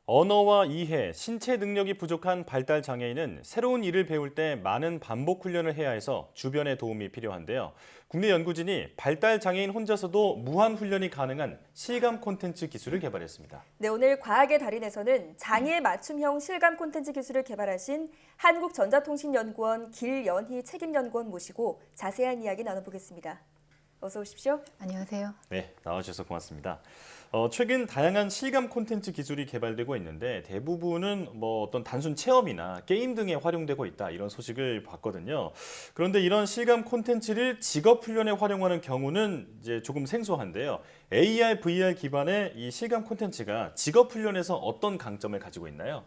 언어와 이해, 신체 능력이 부족한 발달 장애인은 새로운 일을 배울 때 많은 반복 훈련을 해야 해서 주변의 도움이 필요한데요. 국내 연구진이 발달 장애인 혼자서도 무한 훈련이 가능한 실감 콘텐츠 기술을 개발했습니다. 네, 오늘 과학의 달인에서는 장애 맞춤형 실감 콘텐츠 기술을 개발하신 한국전자통신연구원 길연희 책임연구원 모시고 자세한 이야기 나눠보겠습니다. 어서 오십시오. 안녕하세요. 네, 나와주셔서 고맙습니다. 최근 다양한 실감 콘텐츠 기술이 개발되고 있는데 대부분은 어떤 단순 체험이나 게임 등에 활용되고 있다 이런 소식을 봤거든요. 그런데 이런 실감 콘텐츠를 직업 훈련에 활용하는 경우는 이제 조금 생소한데요. AR, VR 기반의 이 실감 콘텐츠가 직업 훈련에서 어떤 강점을 가지고 있나요?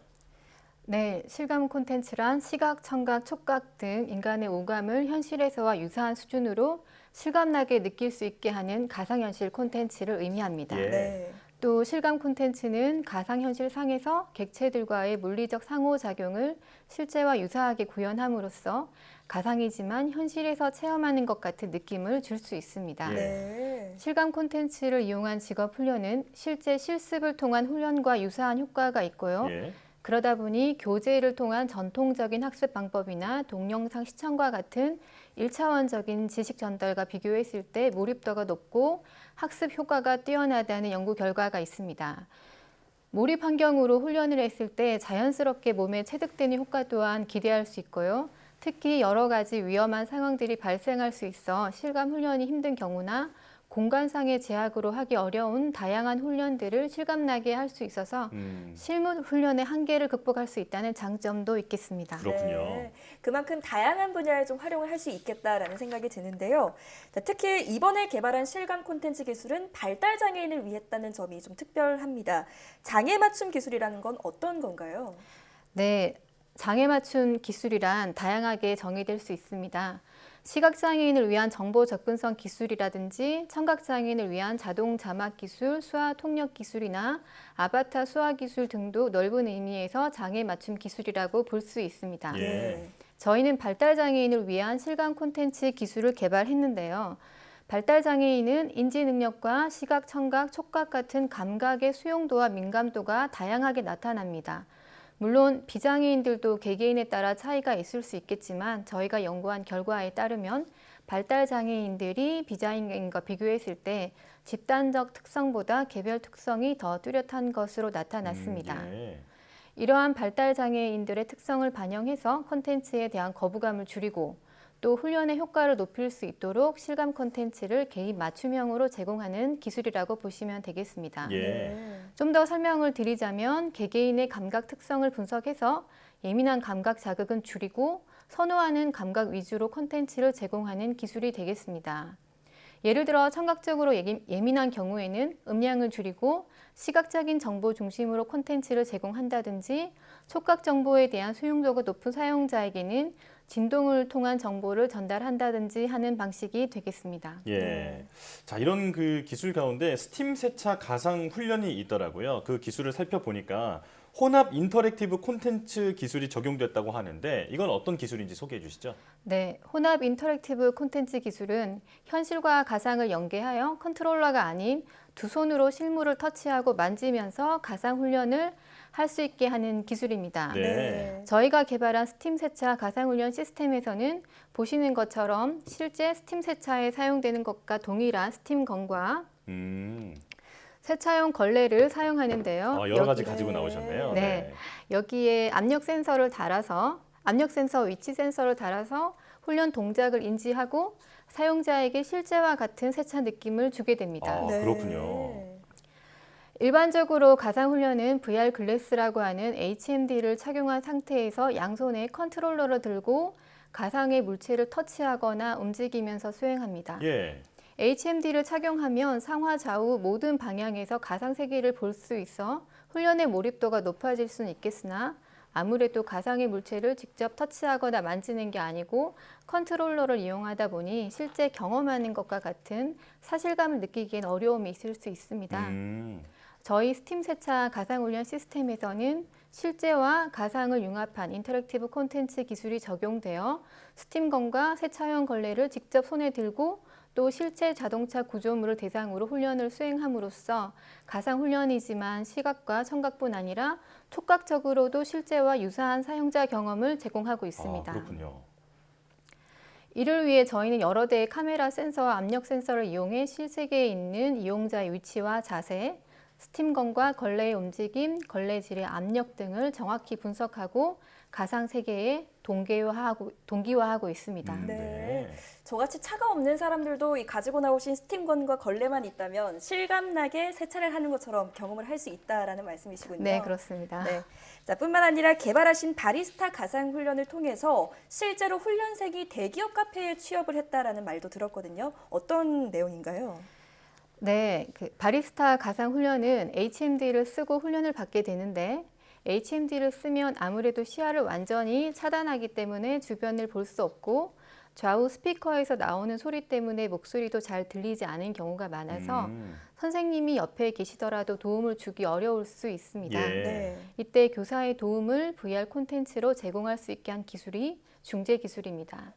네, 실감 콘텐츠란 시각, 청각, 촉각 등 인간의 오감을 현실에서와 유사한 수준으로 실감나게 느낄 수 있게 하는 가상현실 콘텐츠를 의미합니다. 예. 네. 또 실감 콘텐츠는 가상현실 상에서 객체들과의 물리적 상호작용을 실제와 유사하게 구현함으로써 가상이지만 현실에서 체험하는 것 같은 느낌을 줄 수 있습니다. 예. 네. 실감 콘텐츠를 이용한 직업 훈련은 실제 실습을 통한 훈련과 유사한 효과가 있고요. 예. 그러다 보니 교재를 통한 전통적인 학습 방법이나 동영상 시청과 같은 1차원적인 지식 전달과 비교했을 때 몰입도가 높고 학습 효과가 뛰어나다는 연구 결과가 있습니다. 몰입 환경으로 훈련을 했을 때 자연스럽게 몸에 체득되는 효과 또한 기대할 수 있고요. 특히 여러 가지 위험한 상황들이 발생할 수 있어 실감 훈련이 힘든 경우나 공간상의 제약으로 하기 어려운 다양한 훈련들을 실감나게 할 수 있어서 실무 훈련의 한계를 극복할 수 있다는 장점도 있겠습니다. 그렇군요. 네, 그만큼 다양한 분야에 좀 활용을 할 수 있겠다라는 생각이 드는데요. 자, 특히 이번에 개발한 실감 콘텐츠 기술은 발달 장애인을 위했다는 점이 좀 특별합니다. 장애 맞춤 기술이라는 건 어떤 건가요? 네, 장애 맞춤 기술이란 다양하게 정의될 수 있습니다. 시각장애인을 위한 정보 접근성 기술이라든지 청각장애인을 위한 자동 자막 기술, 수화 통역 기술이나 아바타 수화 기술 등도 넓은 의미에서 장애 맞춤 기술이라고 볼 수 있습니다. 예. 저희는 발달장애인을 위한 실감 콘텐츠 기술을 개발했는데요. 발달장애인은 인지 능력과 시각, 청각, 촉각 같은 감각의 수용도와 민감도가 다양하게 나타납니다. 물론 비장애인들도 개개인에 따라 차이가 있을 수 있겠지만 저희가 연구한 결과에 따르면 발달장애인들이 비장애인과 비교했을 때 집단적 특성보다 개별 특성이 더 뚜렷한 것으로 나타났습니다. 예. 이러한 발달장애인들의 특성을 반영해서 콘텐츠에 대한 거부감을 줄이고 또 훈련의 효과를 높일 수 있도록 실감 콘텐츠를 개인 맞춤형으로 제공하는 기술이라고 보시면 되겠습니다. 예. 좀 더 설명을 드리자면 개개인의 감각 특성을 분석해서 예민한 감각 자극은 줄이고 선호하는 감각 위주로 콘텐츠를 제공하는 기술이 되겠습니다. 예를 들어 청각적으로 예민한 경우에는 음량을 줄이고 시각적인 정보 중심으로 콘텐츠를 제공한다든지 촉각 정보에 대한 수용도가 높은 사용자에게는 진동을 통한 정보를 전달한다든지 하는 방식이 되겠습니다. 예. 자, 이런 그 기술 가운데 스팀 세차 가상 훈련이 있더라고요. 그 기술을 살펴보니까 혼합 인터랙티브 콘텐츠 기술이 적용됐다고 하는데 이건 어떤 기술인지 소개해 주시죠. 네, 혼합 인터랙티브 콘텐츠 기술은 현실과 가상을 연계하여 컨트롤러가 아닌 두 손으로 실물을 터치하고 만지면서 가상 훈련을 할 수 있게 하는 기술입니다. 네. 저희가 개발한 스팀 세차 가상훈련 시스템에서는 보시는 것처럼 실제 스팀 세차에 사용되는 것과 동일한 스팀건과 세차용 걸레를 사용하는데요. 여러 가지 가지고 나오셨네요. 네. 여기에 압력 센서를 달아서 압력 센서, 위치 센서를 달아서 훈련 동작을 인지하고 사용자에게 실제와 같은 세차 느낌을 주게 됩니다. 그렇군요. 일반적으로 가상훈련은 VR 글래스라고 하는 HMD를 착용한 상태에서 양손에 컨트롤러를 들고 가상의 물체를 터치하거나 움직이면서 수행합니다. 예. HMD를 착용하면 상하 좌우 모든 방향에서 가상 세계를 볼 수 있어 훈련의 몰입도가 높아질 수는 있겠으나 아무래도 가상의 물체를 직접 터치하거나 만지는 게 아니고 컨트롤러를 이용하다 보니 실제 경험하는 것과 같은 사실감을 느끼기엔 어려움이 있을 수 있습니다. 저희 스팀 세차 가상훈련 시스템에서는 실제와 가상을 융합한 인터랙티브 콘텐츠 기술이 적용되어 스팀건과 세차용 걸레를 직접 손에 들고 또 실제 자동차 구조물을 대상으로 훈련을 수행함으로써 가상훈련이지만 시각과 청각뿐 아니라 촉각적으로도 실제와 유사한 사용자 경험을 제공하고 있습니다. 그렇군요. 이를 위해 저희는 여러 대의 카메라 센서와 압력 센서를 이용해 실세계에 있는 이용자의 위치와 자세, 스팀건과 걸레의 움직임, 걸레질의 압력 등을 정확히 분석하고 가상 세계에 동기화하고 있습니다. 네. 저같이 차가 없는 사람들도 이 가지고 나오신 스팀건과 걸레만 있다면 실감나게 세차를 하는 것처럼 경험을 할 수 있다라는 말씀이시군요. 네, 그렇습니다. 네. 자, 뿐만 아니라 개발하신 바리스타 가상 훈련을 통해서 실제로 훈련생이 대기업 카페에 취업을 했다라는 말도 들었거든요. 어떤 내용인가요? 네, 바리스타 가상 훈련은 HMD를 쓰고 훈련을 받게 되는데 HMD를 쓰면 아무래도 시야를 완전히 차단하기 때문에 주변을 볼 수 없고 좌우 스피커에서 나오는 소리 때문에 목소리도 잘 들리지 않은 경우가 많아서 선생님이 옆에 계시더라도 도움을 주기 어려울 수 있습니다. 예. 네. 이때 교사의 도움을 VR 콘텐츠로 제공할 수 있게 한 기술이 중재 기술입니다.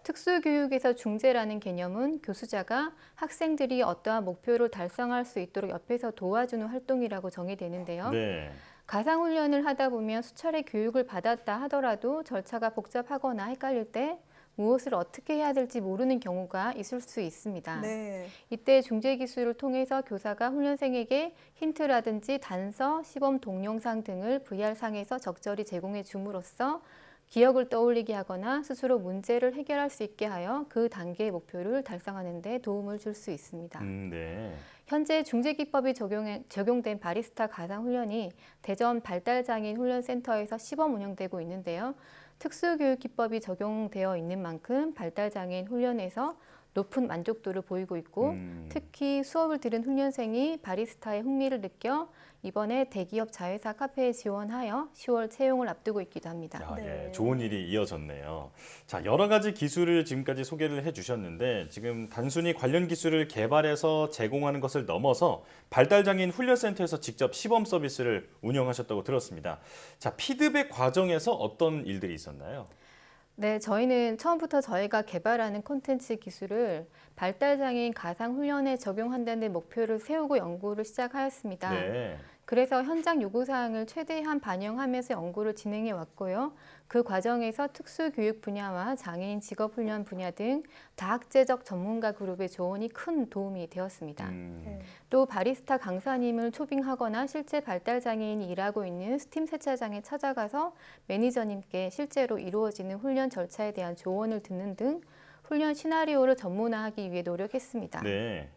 특수교육에서 중재라는 개념은 교수자가 학생들이 어떠한 목표를 달성할 수 있도록 옆에서 도와주는 활동이라고 정의되는데요. 네. 가상훈련을 하다 보면 수차례 교육을 받았다 하더라도 절차가 복잡하거나 헷갈릴 때 무엇을 어떻게 해야 될지 모르는 경우가 있을 수 있습니다. 네. 이때 중재 기술을 통해서 교사가 훈련생에게 힌트라든지 단서, 시범 동영상 등을 VR상에서 적절히 제공해 줌으로써 기억을 떠올리게 하거나 스스로 문제를 해결할 수 있게 하여 그 단계의 목표를 달성하는 데 도움을 줄 수 있습니다. 네. 현재 중재기법이 적용된 바리스타 가상훈련이 대전 발달장애인 훈련센터에서 시범 운영되고 있는데요. 특수교육기법이 적용되어 있는 만큼 발달장애인 훈련에서 높은 만족도를 보이고 있고 특히 수업을 들은 훈련생이 바리스타의 흥미를 느껴 이번에 대기업 자회사 카페에 지원하여 10월 채용을 앞두고 있기도 합니다. 야, 네. 예, 좋은 일이 이어졌네요. 자, 여러 가지 기술을 지금까지 소개를 해주셨는데 지금 단순히 관련 기술을 개발해서 제공하는 것을 넘어서 발달장애인 훈련센터에서 직접 시범 서비스를 운영하셨다고 들었습니다. 자, 피드백 과정에서 어떤 일들이 있었나요? 네, 저희는 처음부터 저희가 개발하는 콘텐츠 기술을 발달장애인 가상훈련에 적용한다는 목표를 세우고 연구를 시작하였습니다. 네. 그래서 현장 요구사항을 최대한 반영하면서 연구를 진행해 왔고요. 그 과정에서 특수교육 분야와 장애인 직업훈련 분야 등 다학제적 전문가 그룹의 조언이 큰 도움이 되었습니다. 네. 또 바리스타 강사님을 초빙하거나 실제 발달장애인이 일하고 있는 스팀 세차장에 찾아가서 매니저님께 실제로 이루어지는 훈련 절차에 대한 조언을 듣는 등 훈련 시나리오를 전문화하기 위해 노력했습니다. 네.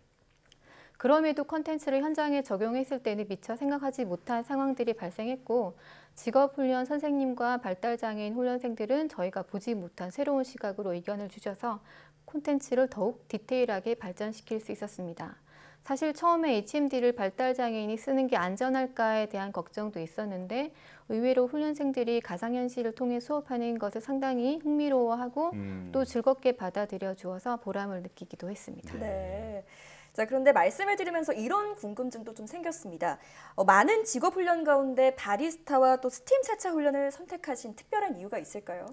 그럼에도 콘텐츠를 현장에 적용했을 때는 미처 생각하지 못한 상황들이 발생했고 직업훈련 선생님과 발달장애인 훈련생들은 저희가 보지 못한 새로운 시각으로 의견을 주셔서 콘텐츠를 더욱 디테일하게 발전시킬 수 있었습니다. 사실 처음에 HMD를 발달장애인이 쓰는 게 안전할까에 대한 걱정도 있었는데 의외로 훈련생들이 가상현실을 통해 수업하는 것을 상당히 흥미로워하고 또 즐겁게 받아들여 주어서 보람을 느끼기도 했습니다. 네. 자, 그런데 말씀을 들으면서 이런 궁금증도 좀 생겼습니다. 많은 직업 훈련 가운데 바리스타와 또 스팀 세차 훈련을 선택하신 특별한 이유가 있을까요?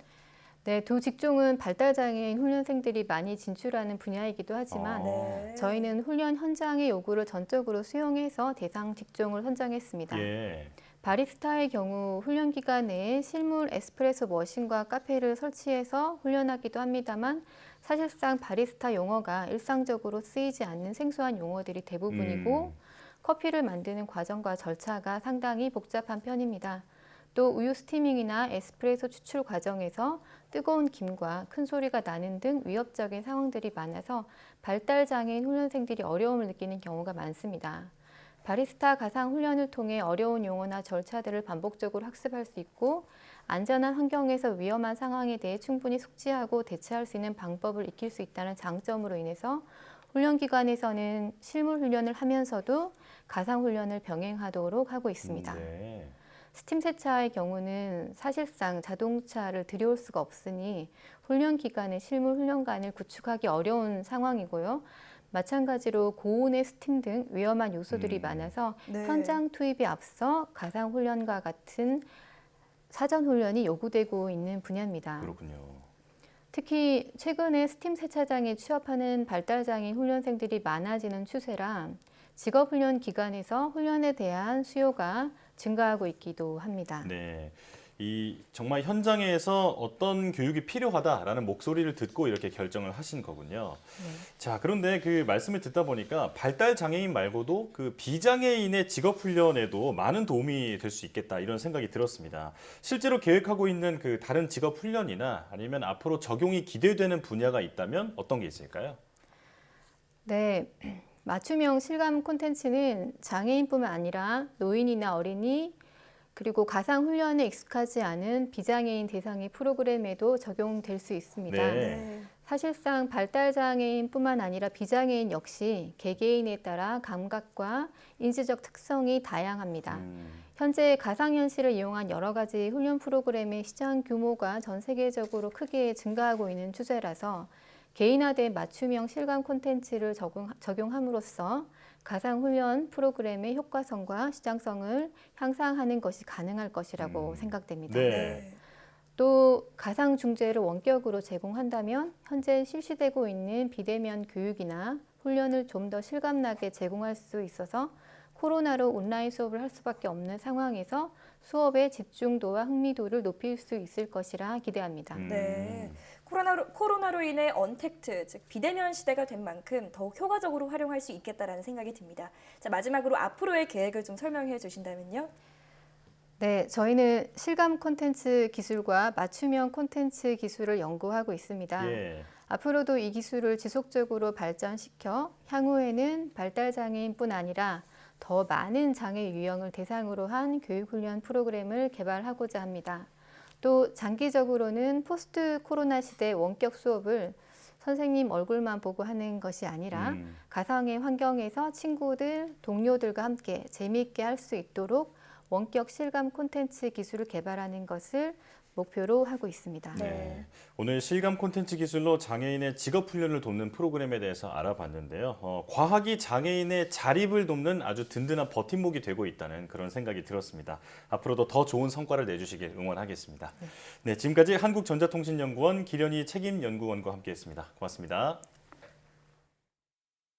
네, 두 직종은 발달장애인 훈련생들이 많이 진출하는 분야이기도 하지만 네. 저희는 훈련 현장의 요구를 전적으로 수용해서 대상 직종을 선정했습니다. 예. 바리스타의 경우 훈련 기간 내에 실물 에스프레소 머신과 카페를 설치해서 훈련하기도 합니다만 사실상 바리스타 용어가 일상적으로 쓰이지 않는 생소한 용어들이 대부분이고 커피를 만드는 과정과 절차가 상당히 복잡한 편입니다. 또 우유 스티밍이나 에스프레소 추출 과정에서 뜨거운 김과 큰 소리가 나는 등 위협적인 상황들이 많아서 발달장애인 훈련생들이 어려움을 느끼는 경우가 많습니다. 바리스타 가상 훈련을 통해 어려운 용어나 절차들을 반복적으로 학습할 수 있고 안전한 환경에서 위험한 상황에 대해 충분히 숙지하고 대처할 수 있는 방법을 익힐 수 있다는 장점으로 인해서 훈련 기관에서는 실물 훈련을 하면서도 가상 훈련을 병행하도록 하고 있습니다. 네. 스팀 세차의 경우는 사실상 자동차를 들여올 수가 없으니 훈련 기간에 실물 훈련관을 구축하기 어려운 상황이고요. 마찬가지로 고온의 스팀 등 위험한 요소들이 많아서 네. 현장 투입에 앞서 가상 훈련과 같은 사전 훈련이 요구되고 있는 분야입니다. 그렇군요. 특히 최근에 스팀 세차장에 취업하는 발달장애인 훈련생들이 많아지는 추세라 직업훈련 기관에서 훈련에 대한 수요가 증가하고 있기도 합니다. 네. 이 정말 현장에서 어떤 교육이 필요하다라는 목소리를 듣고 이렇게 결정을 하신 거군요. 네. 자, 그런데 그 말씀을 듣다 보니까 발달 장애인 말고도 그 비장애인의 직업 훈련에도 많은 도움이 될 수 있겠다 이런 생각이 들었습니다. 실제로 계획하고 있는 그 다른 직업 훈련이나 아니면 앞으로 적용이 기대되는 분야가 있다면 어떤 게 있을까요? 네. 맞춤형 실감 콘텐츠는 장애인뿐만 아니라 노인이나 어린이 그리고 가상 훈련에 익숙하지 않은 비장애인 대상의 프로그램에도 적용될 수 있습니다. 네. 네. 사실상 발달장애인뿐만 아니라 비장애인 역시 개개인에 따라 감각과 인지적 특성이 다양합니다. 현재 가상현실을 이용한 여러 가지 훈련 프로그램의 시장 규모가 전 세계적으로 크게 증가하고 있는 추세라서 개인화된 맞춤형 실감 콘텐츠를 적용함으로써 가상훈련 프로그램의 효과성과 시장성을 향상하는 것이 가능할 것이라고 생각됩니다. 네. 네. 또 가상 중재를 원격으로 제공한다면 현재 실시되고 있는 비대면 교육이나 훈련을 좀 더 실감나게 제공할 수 있어서 코로나로 온라인 수업을 할 수밖에 없는 상황에서 수업의 집중도와 흥미도를 높일 수 있을 것이라 기대합니다. 네. 코로나로 인해 언택트, 즉 비대면 시대가 된 만큼 더욱 효과적으로 활용할 수 있겠다라는 생각이 듭니다. 자, 마지막으로 앞으로의 계획을 좀 설명해 주신다면요. 네, 저희는 실감 콘텐츠 기술과 맞춤형 콘텐츠 기술을 연구하고 있습니다. 예. 앞으로도 이 기술을 지속적으로 발전시켜 향후에는 발달장애인뿐 아니라 더 많은 장애 유형을 대상으로 한 교육훈련 프로그램을 개발하고자 합니다. 또 장기적으로는 포스트 코로나 시대 원격 수업을 선생님 얼굴만 보고 하는 것이 아니라 가상의 환경에서 친구들, 동료들과 함께 재미있게 할 수 있도록 원격 실감 콘텐츠 기술을 개발하는 것을 목표로 하고 있습니다. 네. 오늘 실감 콘텐츠 기술로 장애인의 직업 훈련을 돕는 프로그램에 대해서 알아봤는데요. 과학이 장애인의 자립을 돕는 아주 든든한 버팀목이 되고 있다는 그런 생각이 들었습니다. 앞으로도 더 좋은 성과를 내주시길 응원하겠습니다. 네, 지금까지 한국전자통신연구원 기련이 책임연구원과 함께했습니다. 고맙습니다.